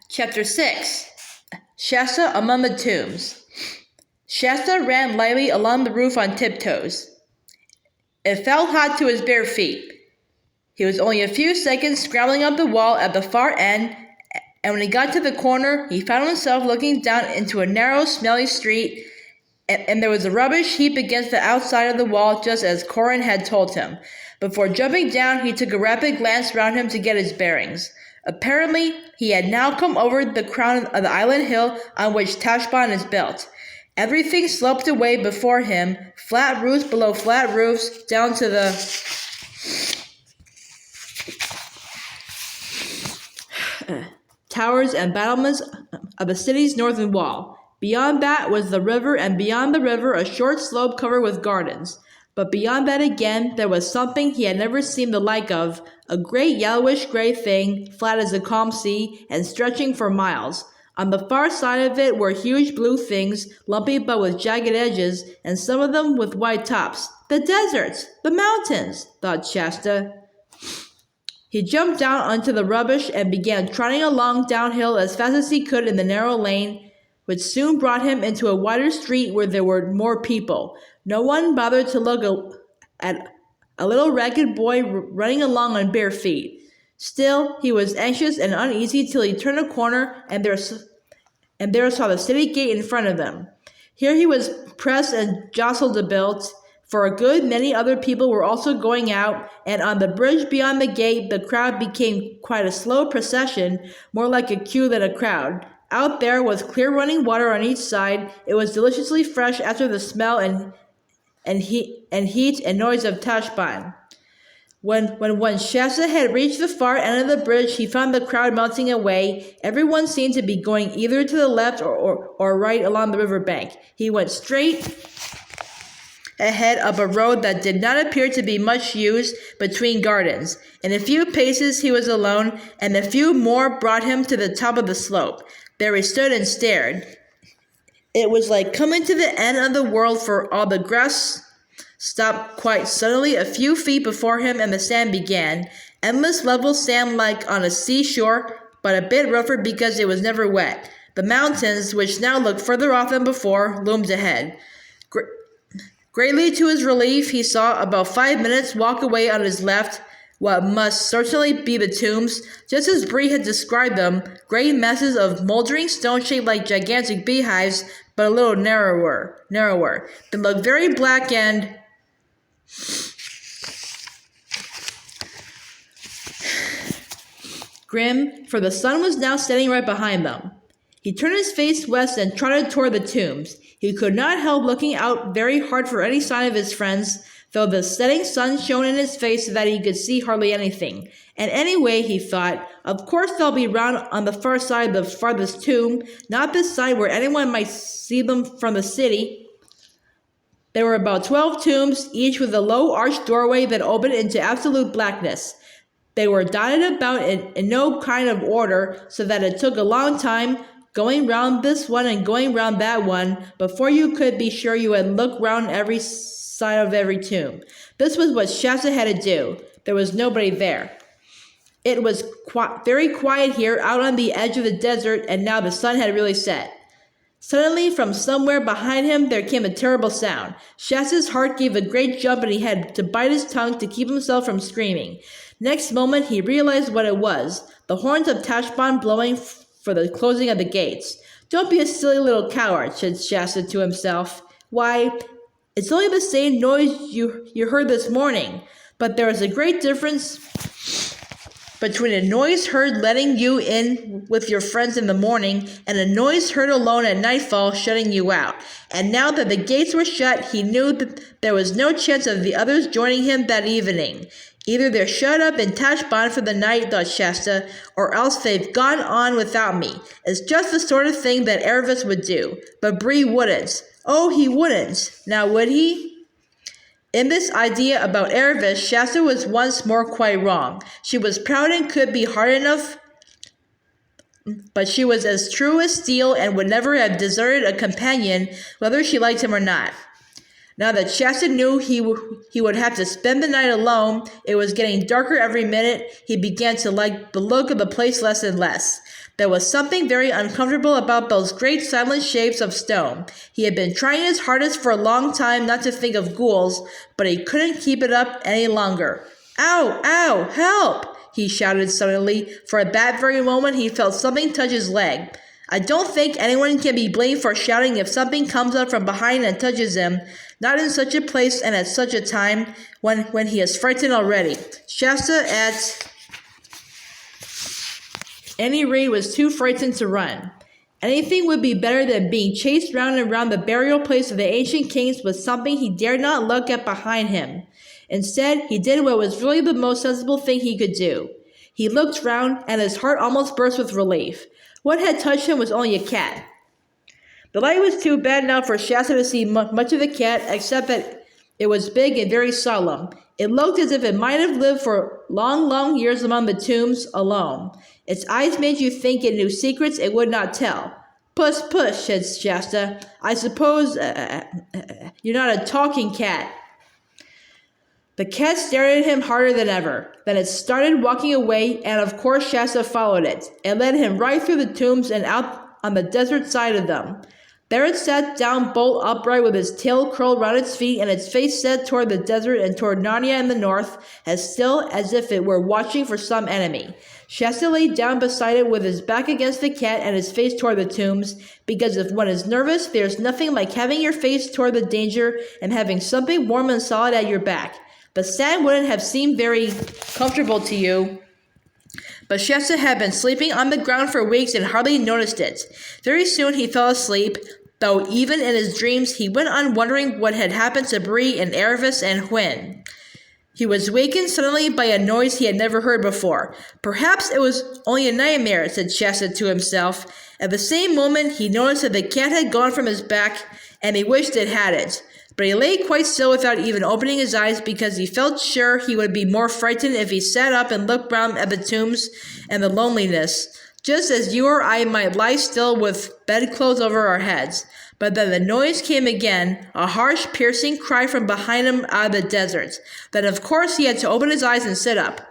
Chapter 6 Shasta Among the Tombs. Shasta ran lightly along the roof on tiptoes. It felt hot to his bare feet. He was only a few seconds scrambling up the wall at the far end, and when he got to the corner, he found himself looking down into a narrow, smelly street, and there was a rubbish heap against the outside of the wall, just as Corin had told him. Before jumping down, he took a rapid glance round him to get his bearings. Apparently, he had now come over the crown of the island hill on which Tashbaan is built. Everything sloped away before him, flat roofs below flat roofs, down to the towers and battlements of the city's northern wall. Beyond that was the river, and beyond the river a short slope covered with gardens. But beyond that again, there was something he had never seen the like of, a great yellowish-gray thing, flat as a calm sea, and stretching for miles. On the far side of it were huge blue things, lumpy but with jagged edges, and some of them with white tops. The deserts! The mountains! Thought Shasta. He jumped down onto the rubbish and began trotting along downhill as fast as he could in the narrow lane, which soon brought him into a wider street where there were more people. No one bothered to look at a little ragged boy running along on bare feet. Still, he was anxious and uneasy till he turned a corner and there saw the city gate in front of him. Here he was pressed and jostled about, for a good many other people were also going out, and on the bridge beyond the gate the crowd became quite a slow procession, more like a queue than a crowd. Out there was clear running water on each side. It was deliciously fresh after the smell and heat and noise of Tashbaan. When Shasta had reached the far end of the bridge, he found the crowd melting away. Everyone seemed to be going either to the left or right along the river bank. He went straight ahead up a road that did not appear to be much used between gardens. In a few paces he was alone, and a few more brought him to the top of the slope. There he stood and stared. It was like coming to the end of the world, for all the grass stopped quite suddenly a few feet before him, and the sand began. Endless level sand like on a seashore, but a bit rougher because it was never wet. The mountains, which now looked further off than before, loomed ahead. Greatly to his relief, he saw about 5 minutes walk away on his left what must certainly be the tombs, just as Bree had described them, great masses of moldering stone shaped like gigantic beehives, but a little narrower. They looked very black and grim, for the sun was now setting right behind them. He turned his face west and trotted toward the tombs. He could not help looking out very hard for any sign of his friends, though the setting sun shone in his face so that he could see hardly anything. And anyway, he thought, of course they'll be round on the far side of the farthest tomb, not this side where anyone might see them from the city. There were about 12 tombs, each with a low arched doorway that opened into absolute blackness. They were dotted about in no kind of order, so that it took a long time, going round this one and going round that one, before you could be sure you had looked round every side of every tomb. This was what Shasta had to do. There was nobody there. It was very quiet here, out on the edge of the desert, and now the sun had really set. Suddenly, from somewhere behind him, there came a terrible sound. Shasta's heart gave a great jump, and he had to bite his tongue to keep himself from screaming. Next moment, he realized what it was. The horns of Tashbaan blowing for the closing of the gates. Don't be a silly little coward, said Shasta to himself. Why, it's only the same noise you heard this morning. But there is a great difference between a noise heard letting you in with your friends in the morning and a noise heard alone at nightfall shutting you out. And now that the gates were shut, he knew that there was no chance of the others joining him that evening. Either they're shut up in Tashbaan for the night, thought Shasta, or else they've gone on without me. It's just the sort of thing that Erebus would do. But Bree wouldn't. Oh, he wouldn't. Now would he? In this idea about Erebus, Shasta was once more quite wrong. She was proud and could be hard enough, but she was as true as steel and would never have deserted a companion, whether she liked him or not. Now that Shasta knew he would have to spend the night alone, it was getting darker every minute. He began to like the look of the place less and less. There was something very uncomfortable about those great silent shapes of stone. He had been trying his hardest for a long time not to think of ghouls, but he couldn't keep it up any longer. "Ow! Ow! Help!" he shouted suddenly, for at that very moment he felt something touch his leg. I don't think anyone can be blamed for shouting if something comes up from behind and touches him, not in such a place and at such a time when he is frightened already. Shasta, at any rate, was too frightened to run. Anything would be better than being chased round and round the burial place of the ancient kings with something he dared not look at behind him. Instead, he did what was really the most sensible thing he could do. He looked round, and his heart almost burst with relief. What had touched him was only a cat. The light was too bad now for Shasta to see much of the cat, except that it was big and very solemn. It looked as if it might have lived for long, long years among the tombs alone. Its eyes made you think it knew secrets it would not tell. "Puss, puss," said Shasta. "I suppose you're not a talking cat." The cat stared at him harder than ever. Then it started walking away, and of course Shasta followed it. It led him right through the tombs and out on the desert side of them. There it sat down bolt upright with its tail curled round its feet and its face set toward the desert and toward Narnia in the north, as still as if it were watching for some enemy. Shasta lay down beside it with his back against the cat and his face toward the tombs, because if one is nervous, there's nothing like having your face toward the danger and having something warm and solid at your back. The sand wouldn't have seemed very comfortable to you, but Shasta had been sleeping on the ground for weeks and hardly noticed it. Very soon he fell asleep, though even in his dreams he went on wondering what had happened to Bree and Aravis and Hwin. He was wakened suddenly by a noise he had never heard before. Perhaps it was only a nightmare, said Shasta to himself. At the same moment he noticed that the cat had gone from his back, and he wished it hadn't. But he lay quite still without even opening his eyes, because he felt sure he would be more frightened if he sat up and looked round at the tombs and the loneliness, just as you or I might lie still with bedclothes over our heads. But then the noise came again, a harsh, piercing cry from behind him out of the desert. Then of course he had to open his eyes and sit up.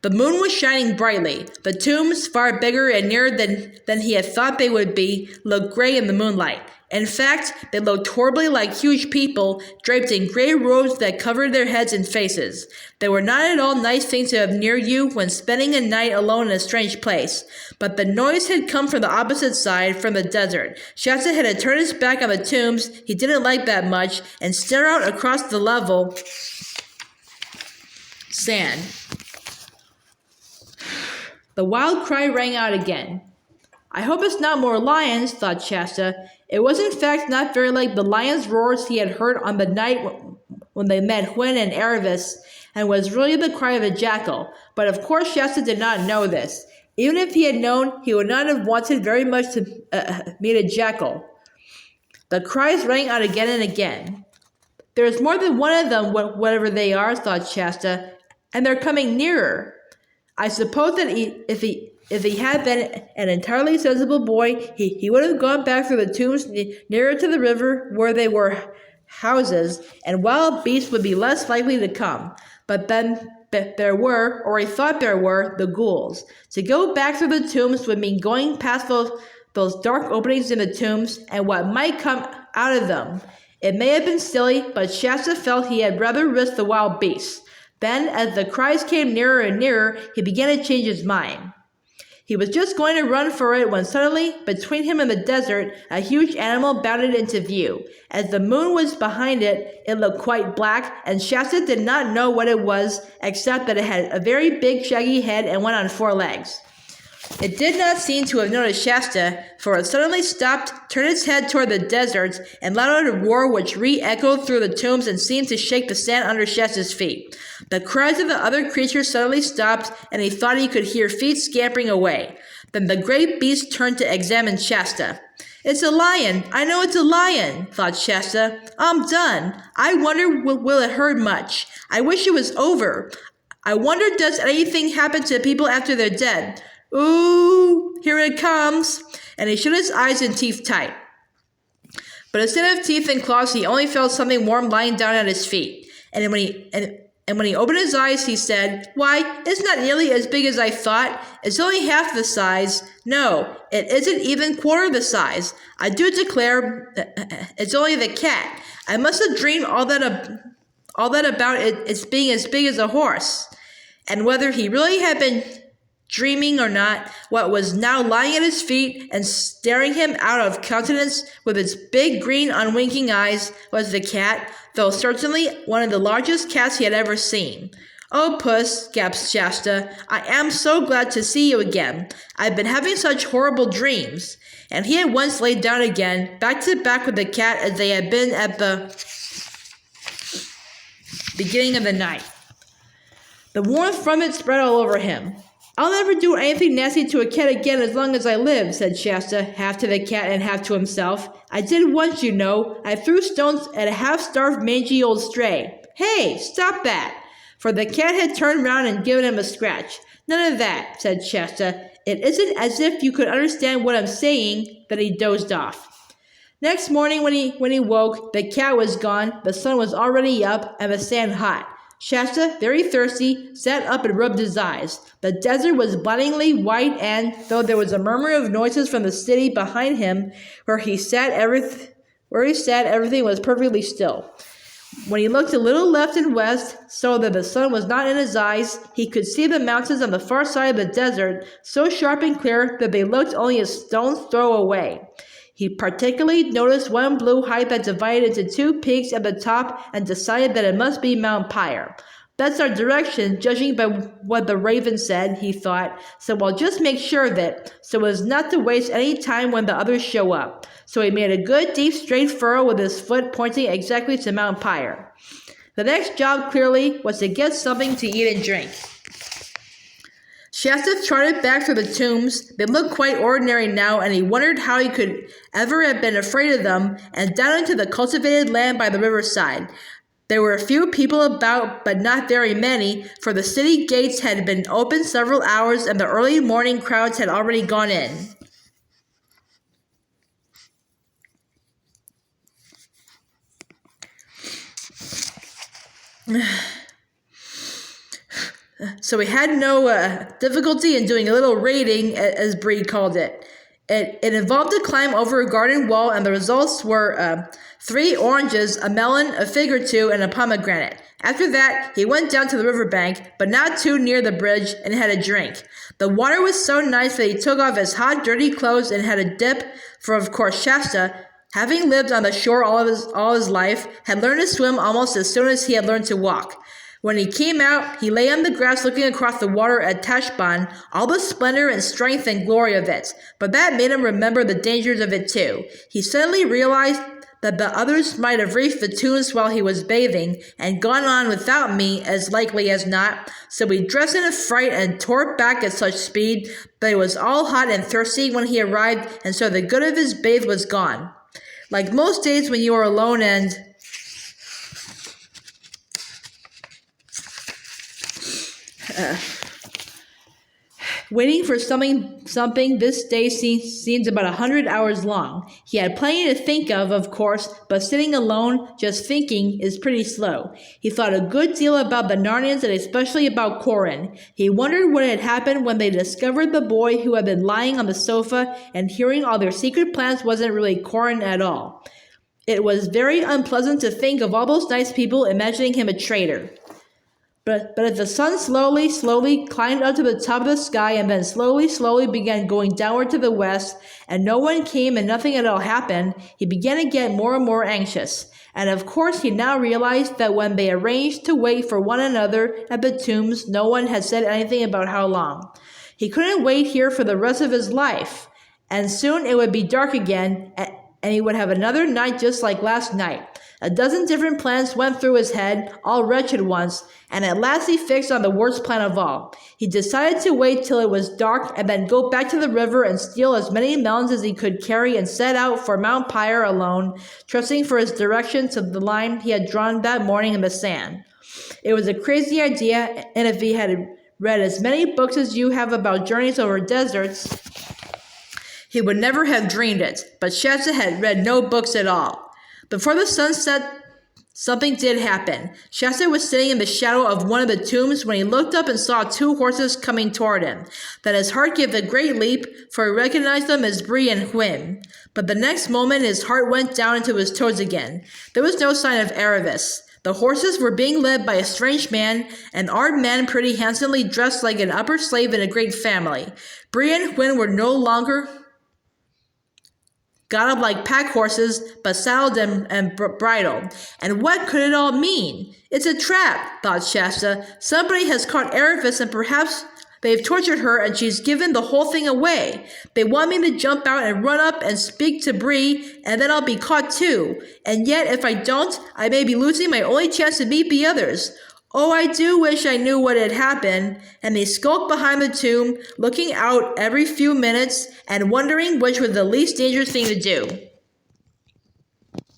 The moon was shining brightly. The tombs, far bigger and nearer than he had thought they would be, looked gray in the moonlight. In fact, they looked horribly like huge people, draped in gray robes that covered their heads and faces. They were not at all nice things to have near you when spending a night alone in a strange place. But the noise had come from the opposite side, from the desert. Shasta had to turn his back on the tombs he didn't like that much, and stare out across the level sand. The wild cry rang out again. I hope it's not more lions, thought Shasta. It was in fact not very like the lion's roars he had heard on the night when they met Hwin and Aravis, and was really the cry of a jackal. But of course Shasta did not know this. Even if he had known, he would not have wanted very much to meet a jackal. The cries rang out again and again. There is more than one of them, whatever they are, thought Shasta, and they're coming nearer. I suppose that if he had been an entirely sensible boy, he would have gone back through the tombs nearer to the river where they were houses, and wild beasts would be less likely to come. But then there were, or he thought there were, the ghouls. To go back through the tombs would mean going past those dark openings in the tombs and what might come out of them. It may have been silly, but Shasta felt he had rather risk the wild beasts. Then, as the cries came nearer and nearer, he began to change his mind. He was just going to run for it when suddenly, between him and the desert, a huge animal bounded into view. As the moon was behind it, it looked quite black, and Shasta did not know what it was, except that it had a very big shaggy head and went on 4 legs. It did not seem to have noticed Shasta, for it suddenly stopped, turned its head toward the desert, and let out a roar which re-echoed through the tombs and seemed to shake the sand under Shasta's feet. The cries of the other creatures suddenly stopped, and he thought he could hear feet scampering away. Then the great beast turned to examine Shasta. It's a lion! I know it's a lion, thought Shasta. I'm done. I wonder will it hurt much. I wish it was over. I wonder does anything happen to people after they're dead. Ooh, here it comes, and he shut his eyes and teeth tight. But instead of teeth and claws, he only felt something warm lying down at his feet. And when he opened his eyes, he said, "Why, it's not nearly as big as I thought. It's only half the size. No, it isn't even quarter the size. I do declare, it's only the cat. I must have dreamed all that about it's being as big as a horse." And whether he really had been dreaming or not, what was now lying at his feet and staring him out of countenance with its big green unwinking eyes was the cat, though certainly one of the largest cats he had ever seen. "Oh, Puss," gasped Shasta, "I am so glad to see you again. I've been having such horrible dreams." And he at once lay down again, back to back with the cat as they had been at the beginning of the night. The warmth from it spread all over him. "I'll never do anything nasty to a cat again as long as I live," said Shasta, half to the cat and half to himself. "I did once, you know. I threw stones at a half-starved, mangy old stray." "Hey, stop that!" For the cat had turned round and given him a scratch. "None of that," said Shasta. "It isn't as if you could understand what I'm saying." Then he dozed off. Next morning when he woke, the cat was gone, the sun was already up, and the sand hot. Shasta, very thirsty, sat up and rubbed his eyes. The desert was blindingly white, and, though there was a murmur of noises from the city behind him, where he sat, everything was perfectly still. When he looked a little left and west, so that the sun was not in his eyes, he could see the mountains on the far side of the desert, so sharp and clear that they looked only a stone's throw away. He particularly noticed one blue height that divided into two peaks at the top and decided that it must be Mount Pyre. "That's our direction, judging by what the raven said," he thought, "so I'll just make sure of it, so as not to waste any time when the others show up." So he made a good, deep, straight furrow with his foot pointing exactly to Mount Pyre. The next job, clearly, was to get something to eat and drink. Shasta trotted back through the tombs. They looked quite ordinary now, and he wondered how he could ever have been afraid of them, and down into the cultivated land by the riverside. There were a few people about, but not very many, for the city gates had been open several hours, and the early morning crowds had already gone in. So he had no difficulty in doing a little raiding, as Bree called it. It involved a climb over a garden wall, and the results were 3 oranges, a melon, a fig or 2, and a pomegranate. After that, he went down to the riverbank, but not too near the bridge, and had a drink. The water was so nice that he took off his hot, dirty clothes and had a dip, for of course Shasta, having lived on the shore all his life, had learned to swim almost as soon as he had learned to walk. When he came out, he lay on the grass looking across the water at Tashbaan, all the splendor and strength and glory of it. But that made him remember the dangers of it too. He suddenly realized that the others might have reached the dunes while he was bathing, and gone on without me as likely as not. So he dressed in a fright and tore back at such speed that he was all hot and thirsty when he arrived, and so the good of his bathe was gone. Like most days when you are alone and waiting for something, this day seemed about 100 hours long. He had plenty to think of course, but sitting alone, just thinking, is pretty slow. He thought a good deal about the Narnians and especially about Corin. He wondered what had happened when they discovered the boy who had been lying on the sofa, and hearing all their secret plans wasn't really Corin at all. It was very unpleasant to think of all those nice people imagining him a traitor. But as the sun slowly climbed up to the top of the sky and then slowly began going downward to the west, and no one came and nothing at all happened, he began to get more and more anxious. And of course he now realized that when they arranged to wait for one another at the tombs, no one had said anything about how long. He couldn't wait here for the rest of his life, and soon it would be dark again, and he would have another night just like last night. A dozen different plans went through his head, all wretched ones, and at last he fixed on the worst plan of all. He decided to wait till it was dark and then go back to the river and steal as many melons as he could carry and set out for Mount Pyre alone, trusting for his direction to the line he had drawn that morning in the sand. It was a crazy idea, and if he had read as many books as you have about journeys over deserts, He would never have dreamed it, but Shasta had read no books at all. Before the sun set, something did happen. Shasta was sitting in the shadow of one of the tombs when he looked up and saw 2 horses coming toward him. Then his heart gave a great leap, for he recognized them as Bree and Hwin. But the next moment his heart went down into his toes again. There was no sign of Aravis. The horses were being led by a strange man, an armed man pretty handsomely dressed like an upper slave in a great family. Bree and Hwin were no longer got up like pack horses, but saddled and bridled. And what could it all mean? It's a trap, thought Shasta. Somebody has caught Aravis, and perhaps they've tortured her and she's given the whole thing away. They want me to jump out and run up and speak to Bree, and then I'll be caught too. And yet, if I don't, I may be losing my only chance to meet the others. Oh, I do wish I knew what had happened. And they skulked behind the tomb, looking out every few minutes and wondering which was the least dangerous thing to do.